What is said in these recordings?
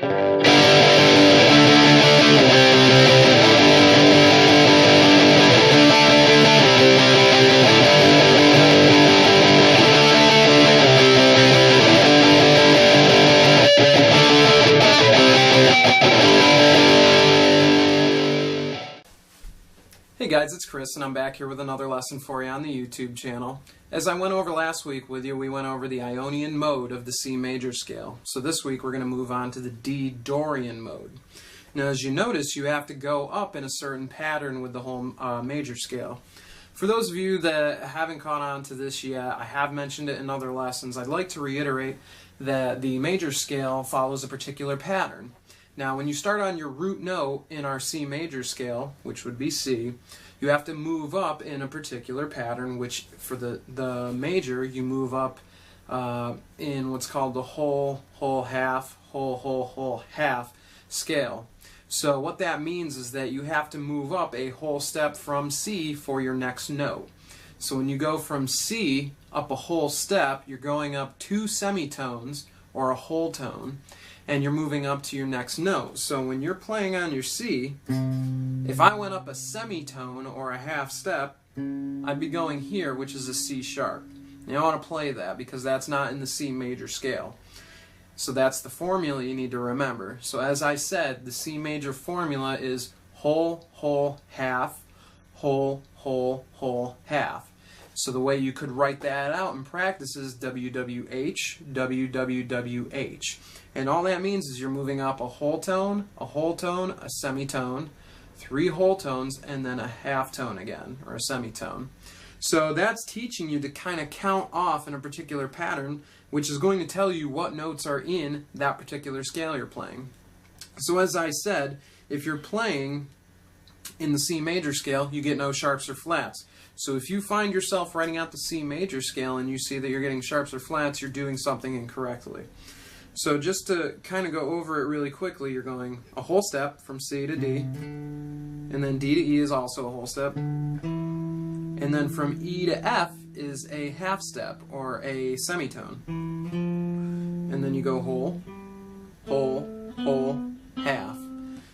Hey guys, it's Chris and I'm back here with another lesson for you on the YouTube channel. As I went over last week with you, we went over the Ionian mode of the C major scale. So this week we're going to move on to the D Dorian mode. Now as you notice, you have to go up in a certain pattern with the whole major scale. For those of you that haven't caught on to this yet, I have mentioned it in other lessons. I'd like to reiterate that the major scale follows a particular pattern. Now, when you start on your root note in our C major scale, which would be C, you have to move up in a particular pattern, which for the major, you move up in what's called the whole, half, whole, half scale. So what that means is that you have to move up a whole step from C for your next note. So when you go from C up a whole step, you're going up 2 semitones or a whole tone, and you're moving up to your next note. So when you're playing on your C, if I went up a semitone or a half step, I'd be going here, which is a C sharp. Now I want to play that because that's not in the C major scale. So that's the formula you need to remember. So as I said, the C major formula is whole, half, whole, half. So the way you could write that out in practice is WWH, WWWH. And all that means is you're moving up a whole tone, a semitone, 3 whole tones, and then a half tone again, or a semitone. So that's teaching you to kind of count off in a particular pattern, which is going to tell you what notes are in that particular scale you're playing. So as I said, if you're playing in the C major scale, you get no sharps or flats. So if you find yourself writing out the C major scale and you see that you're getting sharps or flats, you're doing something incorrectly. So just to kind of go over it really quickly, you're going a whole step from C to D, and then D to E is also a whole step, and then from E to F is a half step or a semitone, and then you go whole, half.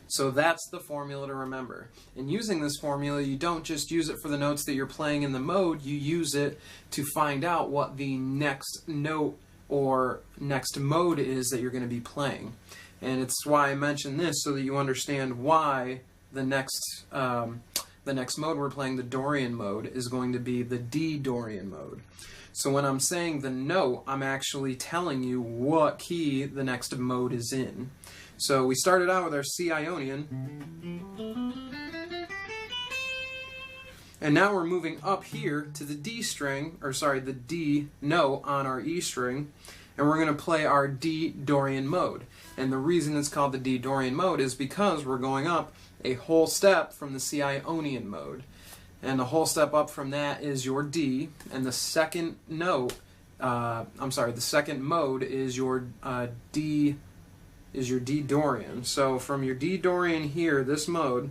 So that's the formula to remember. And using this formula, you don't just use it for the notes that you're playing in the mode, you use it to find out what the next note or next mode is that you're going to be playing. And it's why I mention this, so that you understand why the next mode we're playing, the Dorian mode, is going to be the D Dorian mode. So when I'm saying the note, I'm actually telling you what key the next mode is in. So we started out with our C Ionian, and now we're moving up here to the D string, or sorry, the D note on our E string, and we're going to play our D Dorian mode. And the reason it's called the D Dorian mode is because we're going up a whole step from the C Ionian mode. And the whole step up from that is your D, and the second note, the second mode is your D Dorian. So from your D Dorian here, this mode,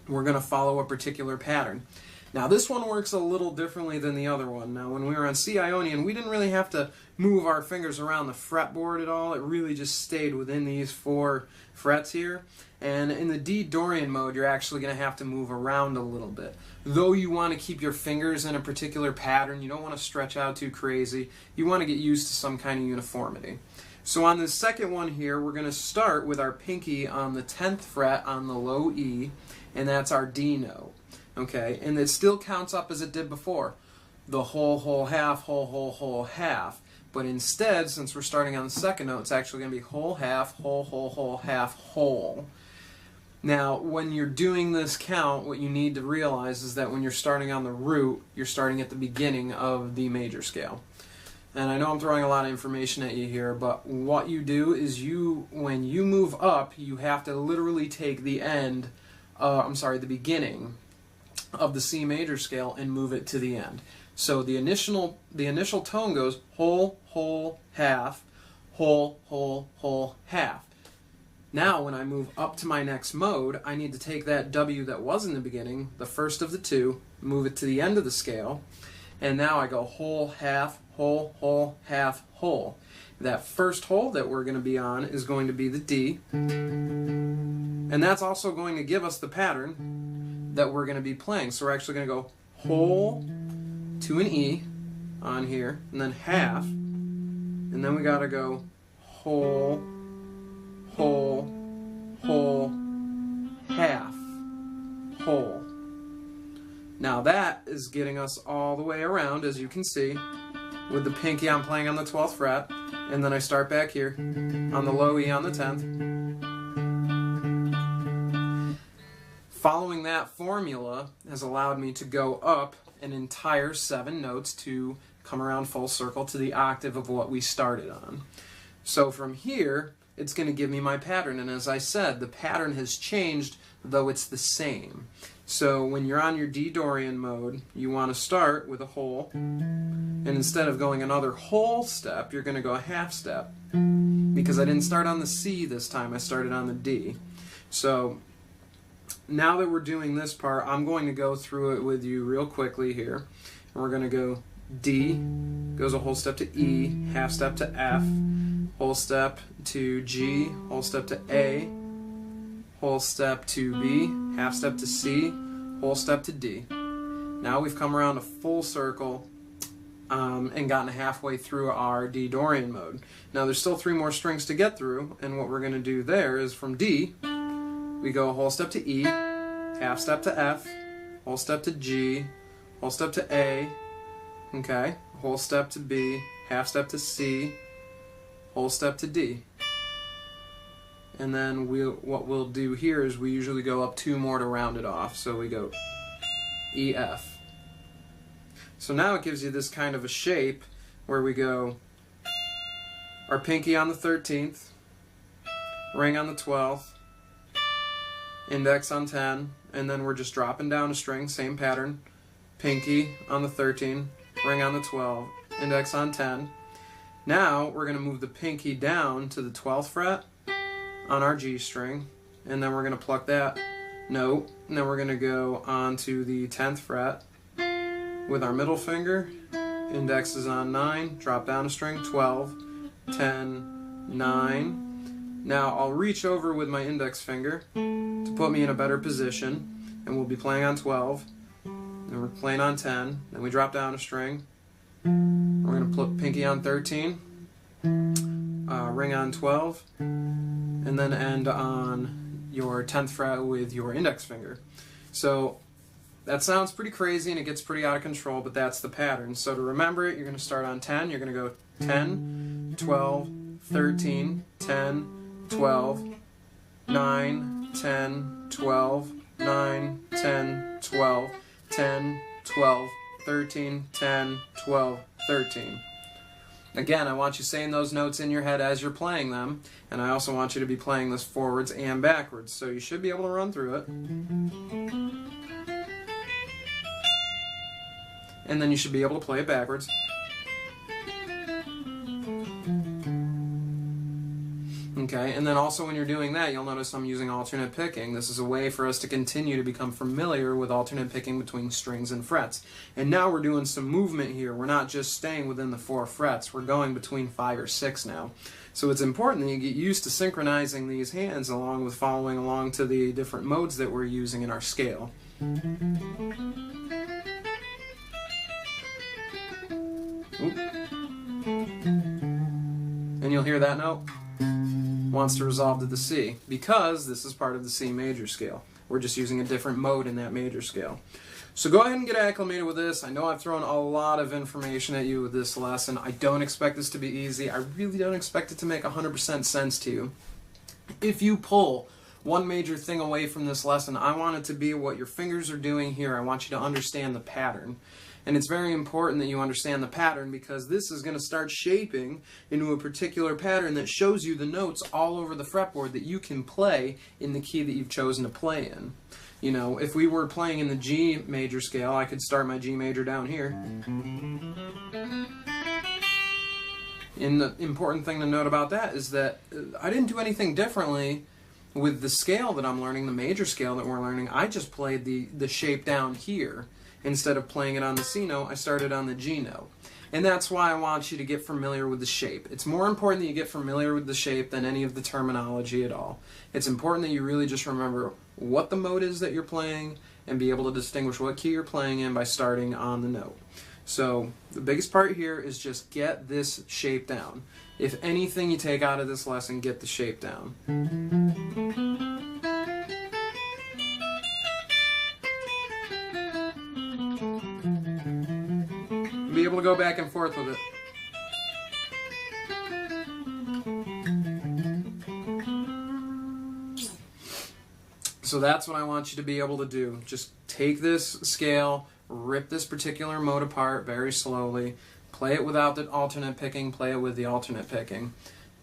we're going to follow a particular pattern. Now this one works a little differently than the other one. Now when we were on C Ionian, we didn't really have to move our fingers around the fretboard at all. It really just stayed within these 4 frets here. And in the D Dorian mode, you're actually going to have to move around a little bit. Though you want to keep your fingers in a particular pattern, you don't want to stretch out too crazy. You want to get used to some kind of uniformity. So on the second one here, we're going to start with our pinky on the 10th fret on the low E, and that's our D note. Okay, and it still counts up as it did before. The whole, half, whole, half. But instead, since we're starting on the second note, it's actually going to be whole, half, whole, half, whole. Now, when you're doing this count, what you need to realize is that when you're starting on the root, you're starting at the beginning of the major scale. And I know I'm throwing a lot of information at you here, but what you do is when you move up, you have to literally take the the beginning of the C major scale and move it to the end. So the initial tone goes whole, half, whole, half. Now when I move up to my next mode, I need to take that W that was in the beginning, the first of the 2, move it to the end of the scale, and now I go whole, half, whole, whole, half, whole. That first whole that we're going to be on is going to be the D, and that's also going to give us the pattern that we're going to be playing. So we're actually going to go whole to an E on here, and then half, and then we got to go whole, whole, whole, half, whole. Now that is getting us all the way around, as you can see. With the pinky, I'm playing on the 12th fret, and then I start back here on the low E on the 10th. Following that formula has allowed me to go up an entire 7 notes to come around full circle to the octave of what we started on. So from here, it's going to give me my pattern, and as I said, the pattern has changed, though it's the same. So when you're on your D Dorian mode, you want to start with a whole, and instead of going another whole step, you're going to go a half step. Because I didn't start on the C this time, I started on the D. So now that we're doing this part, I'm going to go through it with you real quickly here. And we're going to go D, goes a whole step to E, half step to F, whole step to G, whole step to A, whole step to B, half step to C, whole step to D. Now we've come around a full circle and gotten halfway through our D Dorian mode. Now there's still 3 more strings to get through, and what we're going to do there is from D, we go a whole step to E, half step to F, whole step to G, whole step to A, okay, whole step to B, half step to C, whole step to D. And then what we'll do here is we usually go up 2 more to round it off. So we go E, F. So now it gives you this kind of a shape where we go our pinky on the 13th, ring on the 12th, index on 10, and then we're just dropping down a string, same pattern, pinky on the 13, ring on the 12, index on 10. Now we're going to move the pinky down to the 12th fret on our G string, and then we're going to pluck that note, and then we're going to go on to the 10th fret with our middle finger, index is on 9, drop down a string, 12, 10, 9. Now I'll reach over with my index finger to put me in a better position, and we'll be playing on 12, and we're playing on 10, then we drop down a string, we're going to put pinky on 13, ring on 12, and then end on your 10th fret with your index finger. So that sounds pretty crazy and it gets pretty out of control, but that's the pattern. So to remember it, you're going to start on 10, you're going to go 10, 12, 13, 10, 12, 9, 10, 12, 9, 10, 12, 10, 12, 13, 10, 12, 13. Again, I want you saying those notes in your head as you're playing them, and I also want you to be playing this forwards and backwards, so you should be able to run through it. And then you should be able to play it backwards. Okay, and then also when you're doing that, you'll notice I'm using alternate picking. This is a way for us to continue to become familiar with alternate picking between strings and frets. And now we're doing some movement here. We're not just staying within the 4 frets. We're going between 5 or 6 now. So it's important that you get used to synchronizing these hands along with following along to the different modes that we're using in our scale. Oop. And you'll hear that note wants to resolve to the C, because this is part of the C major scale. We're just using a different mode in that major scale. So go ahead and get acclimated with this. I know I've thrown a lot of information at you with this lesson. I don't expect this to be easy. I really don't expect it to make 100% sense to you. If you pull one major thing away from this lesson, I want it to be what your fingers are doing here. I want you to understand the pattern. And it's very important that you understand the pattern, because this is going to start shaping into a particular pattern that shows you the notes all over the fretboard that you can play in the key that you've chosen to play in. You know, if we were playing in the G major scale, I could start my G major down here. And the important thing to note about that is that I didn't do anything differently with the scale that I'm learning, the major scale that we're learning. I just played the shape down here. Instead of playing it on the C note, I started on the G note. And that's why I want you to get familiar with the shape. It's more important that you get familiar with the shape than any of the terminology at all. It's important that you really just remember what the mode is that you're playing and be able to distinguish what key you're playing in by starting on the note. So the biggest part here is just get this shape down. If anything you take out of this lesson, get the shape down. Be able to go back and forth with it. So that's what I want you to be able to do. Just take this scale, rip this particular mode apart very slowly, play it without the alternate picking, play it with the alternate picking.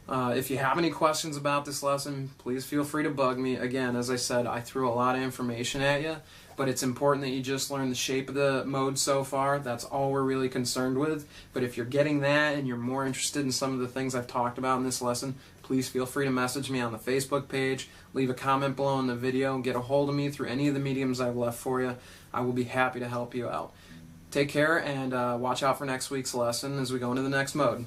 If you have any questions about this lesson, please feel free to bug me. Again, as I said, I threw a lot of information at you, but it's important that you just learn the shape of the mode so far. That's all we're really concerned with. But if you're getting that and you're more interested in some of the things I've talked about in this lesson, please feel free to message me on the Facebook page, leave a comment below in the video, get a hold of me through any of the mediums I've left for you. I will be happy to help you out. Take care and watch out for next week's lesson as we go into the next mode.